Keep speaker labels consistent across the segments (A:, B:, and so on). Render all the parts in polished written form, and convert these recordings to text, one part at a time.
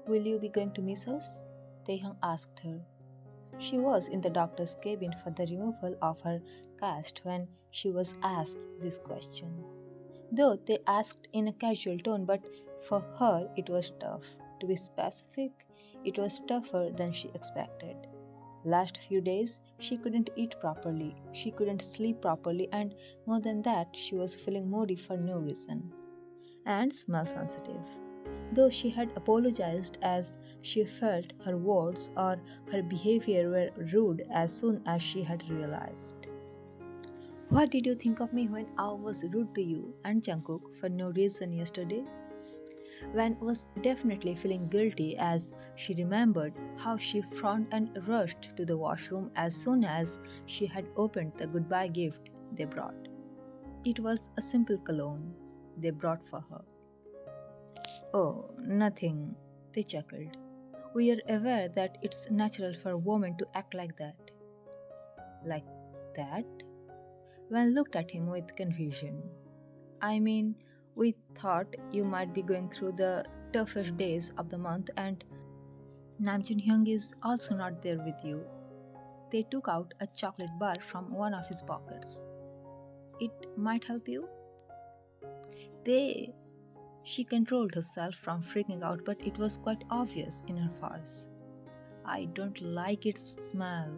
A: Will you be going to miss us? Taehyung asked her. She was in the doctor's cabin for the removal of her cast when she was asked this question. Though they asked in a casual tone, but for her it was tough. To be specific, it was tougher than she expected. Last few days, she couldn't eat properly, she couldn't sleep properly, and more than that, she was feeling moody for no reason and smell sensitive. Though she had apologized as she felt her words or her behavior were rude as soon as she had realized. What did you think of me when I was rude to you and Jungkook for no reason yesterday? Wan was definitely feeling guilty as she remembered how she frowned and rushed to the washroom as soon as she had opened the goodbye gift they brought. It was a simple cologne they brought for her. Oh, nothing, they chuckled. We are aware that it's natural for a woman to act like that. Like that? Wan looked at him with confusion. I mean, we thought you might be going through the toughest days of the month and Namjoon Hyung is also not there with you. They took out a chocolate bar from one of his pockets. It might help you? They. She controlled herself from freaking out, but it was quite obvious in her voice. I don't like its smell.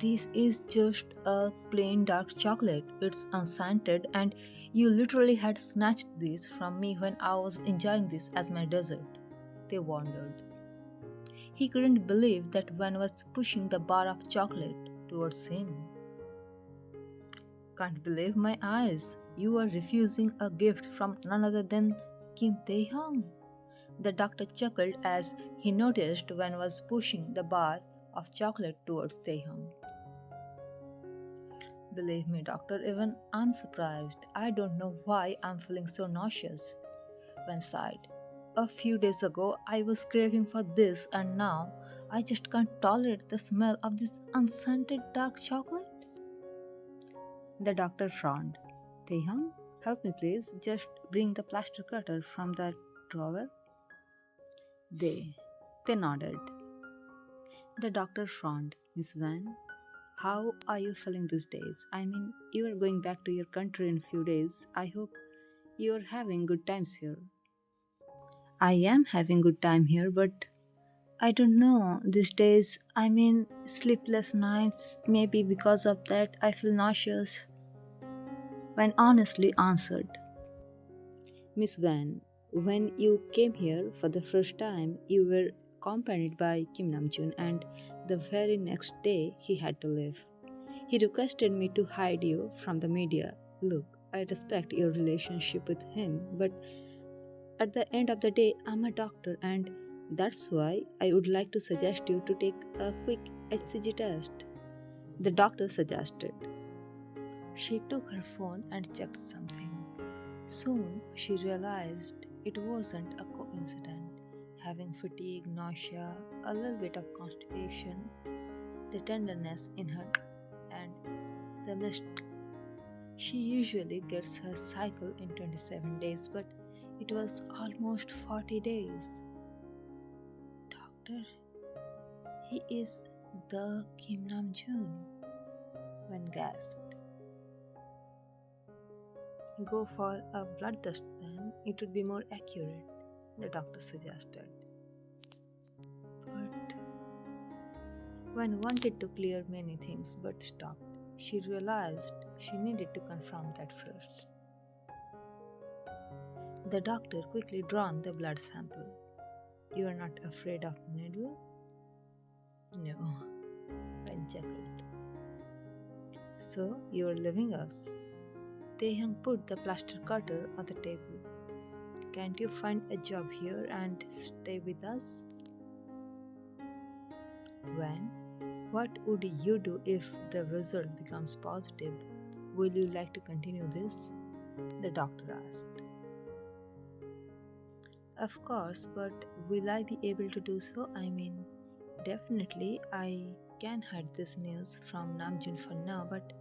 A: This is just a plain dark chocolate. It's unscented, and you literally had snatched this from me when I was enjoying this as my dessert. They wondered. He couldn't believe that one was pushing the bar of chocolate towards him. Can't believe my eyes. You are refusing a gift from none other than Kim Tae-hyung. The doctor chuckled as he noticed one was pushing the bar of chocolate towards Tae-hyung. Believe me, doctor, even I'm surprised. I don't know why I'm feeling so nauseous. Wen sighed. A few days ago, I was craving for this, and now I just can't tolerate the smell of this unscented dark chocolate. The doctor frowned. Taehyung, help me please. Just bring the plaster cutter from the drawer. They. They nodded. The doctor frowned. Miss Van, how are you feeling these days? I mean, you are going back to your country in a few days. I hope you are having good times here. I am having good time here, but I don't know. These days, I mean, sleepless nights. Maybe because of that, I feel nauseous. Van honestly answered. Miss Van, when you came here for the first time, you were accompanied by Kim Namjoon, and the very next day he had to leave. He requested me to hide you from the media. Look, I respect your relationship with him, but at the end of the day, I'm a doctor, and that's why I would like to suggest you to take a quick HCG test. The doctor suggested. She took her phone and checked something. Soon she realized it wasn't a coincidence. Having fatigue, nausea, a little bit of constipation, the tenderness in her, and the mist. She usually gets her cycle in 27 days, but it was almost 40 days. Doctor, he is the Kim Namjoon. One gasped. Go for a blood test then, it would be more accurate, the doctor suggested. But one wanted to clear many things but stopped. She realized she needed to confirm that first. The doctor quickly drawn the blood sample. You are not afraid of needle? No, Ben chuckled. So you are leaving us? Taehyung put the plaster cutter on the table. Can't you find a job here and stay with us? When? What would you do if the result becomes positive? Will you like to continue this? The doctor asked. Of course, but will I be able to do so? I mean, definitely I can hide this news from Namjoon for now, but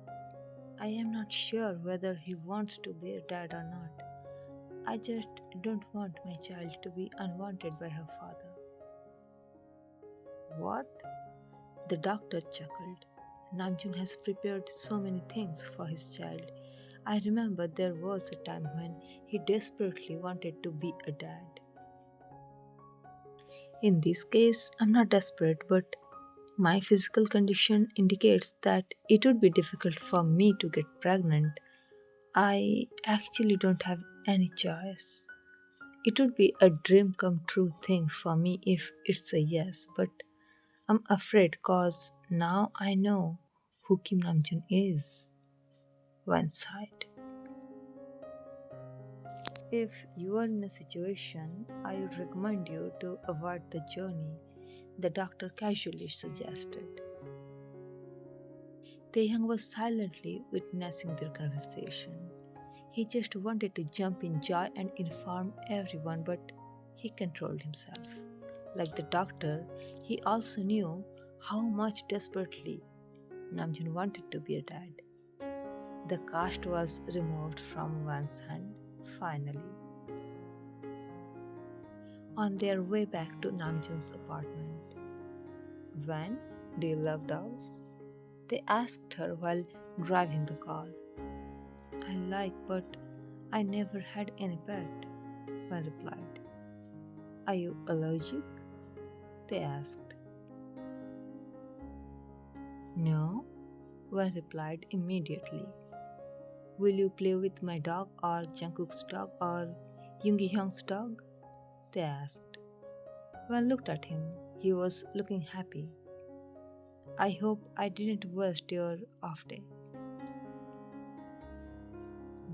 A: I am not sure whether he wants to be dead or not. I just don't want my child to be unwanted by her father. What? The doctor chuckled. Namjoon has prepared so many things for his child. I remember there was a time when he desperately wanted to be a dad. In this case, I'm not desperate, but my physical condition indicates that it would be difficult for me to get pregnant. I actually don't have any choice. It would be a dream come true thing for me if it's a yes, but I'm afraid cause now I know who Kim Namjoon is. One side. If you are in a situation, I would recommend you to avoid the journey, the doctor casually suggested. Taehyung was silently witnessing their conversation. He just wanted to jump in joy and inform everyone, but he controlled himself. Like the doctor, he also knew how much desperately Namjoon wanted to be a dad. The cast was removed from one's hand, finally. On their way back to Namjoon's apartment. When do you love dogs? They asked her while driving the car. I like, but I never had any pet, Wan replied. Are you allergic? They asked. No, Wan replied immediately. Will you play with my dog or Jungkook's dog or Yoongi Hyung's dog? They asked. Wan looked at him. He was looking happy. I hope I didn't waste your off day.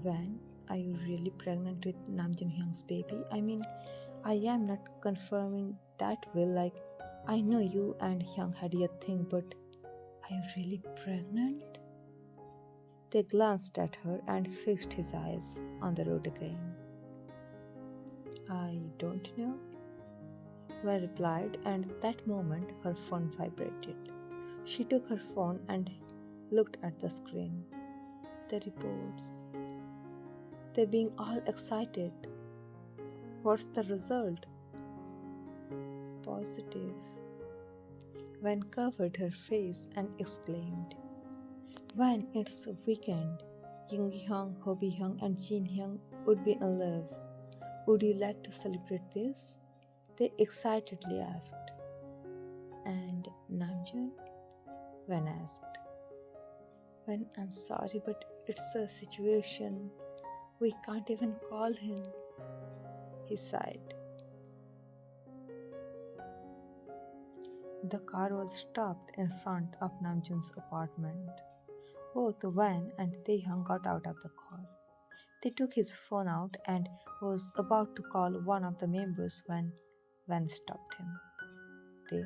A: Van, are you really pregnant with Namjoon Hyung's baby? I mean, I am not confirming that will like I know you and Hyung had your thing, but are you really pregnant? They glanced at her and fixed his eyes on the road again. I don't know, Val replied, and that moment her phone vibrated. She took her phone and looked at the screen. The reports. They being all excited. What's the result? Positive. Van covered her face and exclaimed, Van, it's a weekend. Young Hyung, Hobi Hyung, and Jin Hyung would be in love. Would you like to celebrate this? They excitedly asked. And Namjoon? Van asked. Van, I'm sorry, but it's a situation. We can't even call him. He sighed. The car was stopped in front of Namjoon's apartment. Both Van and Taehyung got out of the car. They took his phone out and was about to call one of the members when Van stopped him. They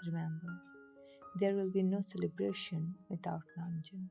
A: remember there will be no celebration without Namjoon.